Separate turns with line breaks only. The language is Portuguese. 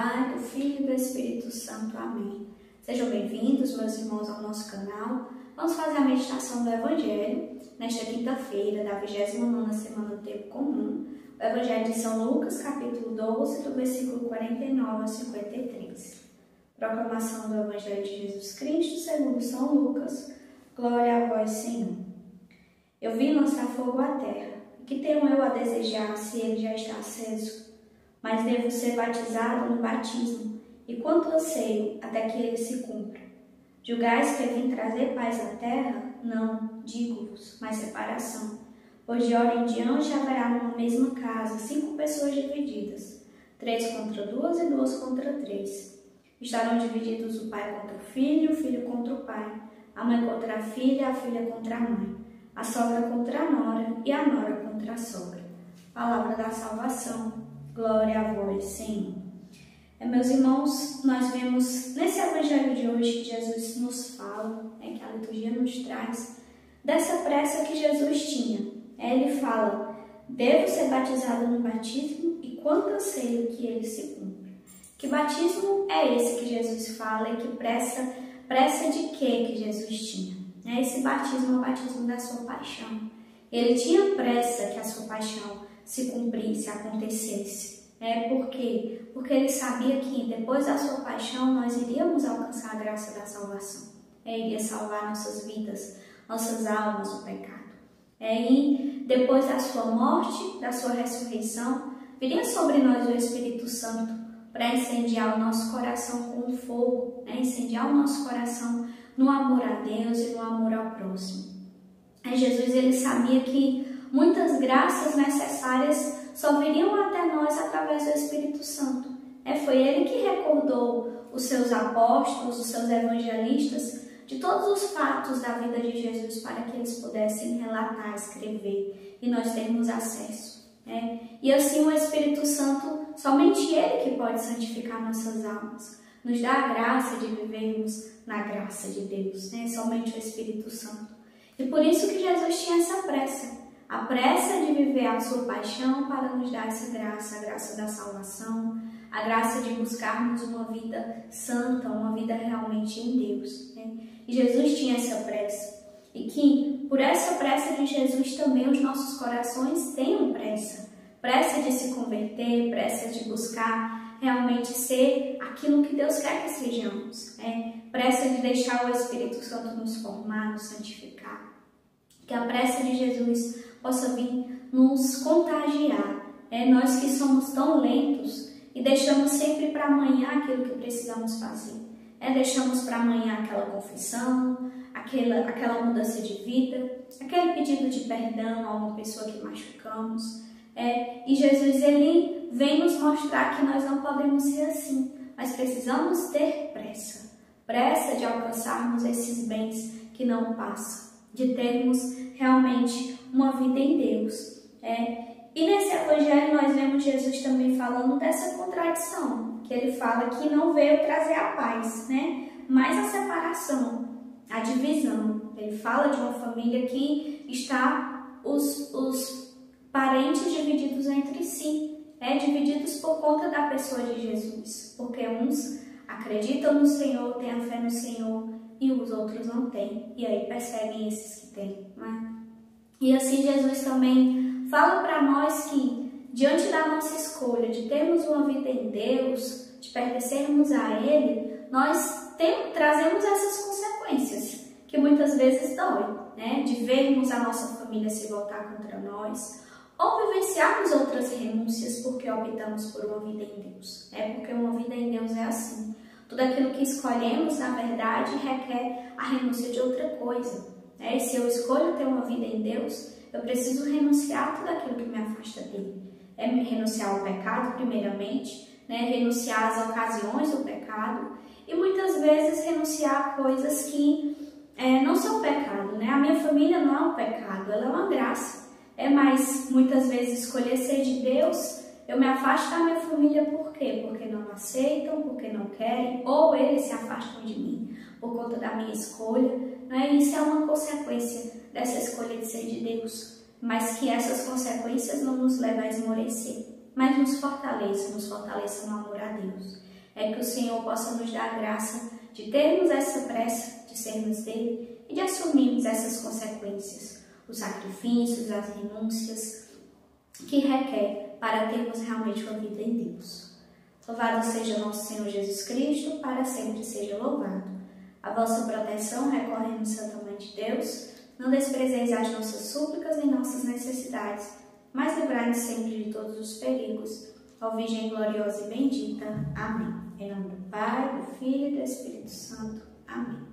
Pai, do Filho e do Espírito Santo. Amém. Sejam bem-vindos, meus irmãos, ao nosso canal. Vamos fazer a meditação do Evangelho nesta quinta-feira da 29ª semana do Tempo Comum. O Evangelho de São Lucas, capítulo 12, do versículo 49 ao 53. Proclamação do Evangelho de Jesus Cristo segundo São Lucas. Glória a vós, Senhor. Eu vim lançar fogo à terra. E que tenho eu a desejar se ele já está aceso? Mas devo ser batizado no batismo, e quanto anseio até que ele se cumpra. Julgais que eu vim trazer paz à terra? Não, digo-vos, mas separação. Pois de hora em diante haverá numa mesma casa 5 pessoas divididas, 3 contra 2 e 2 contra 3. Estarão divididos o pai contra o filho contra o pai, a mãe contra a filha contra a mãe, a sogra contra a nora e a nora contra a sogra. Palavra da salvação. Glória a vós, Senhor. Meus irmãos, nós vemos nesse evangelho de hoje que Jesus nos fala, que a liturgia nos traz, dessa pressa que Jesus tinha. Ele fala, devo ser batizado no batismo e quanto anseio que ele se cumpra. Que batismo é esse que Jesus fala e que pressa de que Jesus tinha? Esse batismo é o batismo da sua paixão. Ele tinha pressa que a sua paixão se cumprisse, acontecesse. Por quê? Porque ele sabia que depois da sua paixão nós iríamos alcançar a graça da salvação. Iria salvar nossas vidas, nossas almas do pecado. E depois da sua morte, da sua ressurreição, viria sobre nós o Espírito Santo para incendiar o nosso coração com o fogo, incendiar o nosso coração no amor a Deus e no amor ao próximo. Jesus ele sabia que muitas graças necessárias só viriam até nós através do Espírito Santo. Foi ele que recordou os seus apóstolos, os seus evangelistas, de todos os fatos da vida de Jesus para que eles pudessem relatar, escrever e nós termos acesso. E assim o Espírito Santo, somente ele que pode santificar nossas almas, nos dá a graça de vivermos na graça de Deus, somente o Espírito Santo. E por isso que Jesus tinha essa pressa. A pressa de viver a sua paixão para nos dar essa graça, a graça da salvação, a graça de buscarmos uma vida santa, uma vida realmente em Deus. E Jesus tinha essa pressa. E que por essa pressa de Jesus também os nossos corações tenham pressa. Pressa de se converter, pressa de buscar realmente ser aquilo que Deus quer que sejamos. Pressa de deixar o Espírito Santo nos formar, nos santificar. Que a pressa de Jesus possa vir nos contagiar. Nós que somos tão lentos e deixamos sempre para amanhã aquilo que precisamos fazer. Deixamos para amanhã aquela confissão, aquela mudança de vida, aquele pedido de perdão a uma pessoa que machucamos. E Jesus ele vem nos mostrar que nós não podemos ser assim, mas precisamos ter pressa. Pressa de alcançarmos esses bens que não passam, de termos realmente uma vida em Deus. E nesse evangelho nós vemos Jesus também falando dessa contradição, que ele fala que não veio trazer a paz, mas a separação, a divisão. Ele fala de uma família que está os parentes divididos entre si, divididos por conta da pessoa de Jesus, porque uns acreditam no Senhor, têm a fé no Senhor, e os outros não têm, e aí perseguem esses que têm. E assim Jesus também fala para nós que, diante da nossa escolha de termos uma vida em Deus, de pertencermos a Ele, nós trazemos essas consequências, que muitas vezes doem, de vermos a nossa família se voltar contra nós, ou vivenciarmos outras renúncias porque optamos por uma vida em Deus. Porque uma vida em Deus é assim. Tudo aquilo que escolhemos, na verdade, requer a renúncia de outra coisa. E se eu escolho ter uma vida em Deus, eu preciso renunciar a tudo aquilo que me afasta dele. Renunciar ao pecado, primeiramente, renunciar às ocasiões do pecado e muitas vezes renunciar a coisas que não são pecado. A minha família não é um pecado, ela é uma graça. Mas muitas vezes escolher ser de Deus, eu me afasto da minha família por quê? Porque não aceitam, porque não querem, ou eles se afastam de mim por conta da minha escolha. Isso é uma consequência dessa escolha de ser de Deus, mas que essas consequências não nos levem a esmorecer, mas nos fortaleçam no amor a Deus. é que o Senhor possa nos dar a graça de termos essa pressa, de sermos dele e de assumirmos essas consequências, os sacrifícios, as renúncias que requer para termos realmente uma vida em Deus. Louvado seja nosso Senhor Jesus Cristo, para sempre seja louvado. A vossa proteção recorremos, Santa Mãe de Deus, não desprezeis as nossas súplicas nem nossas necessidades, mas livrai-nos sempre de todos os perigos. Ó Virgem gloriosa e bendita. Amém. Em nome do Pai, do Filho e do Espírito Santo. Amém.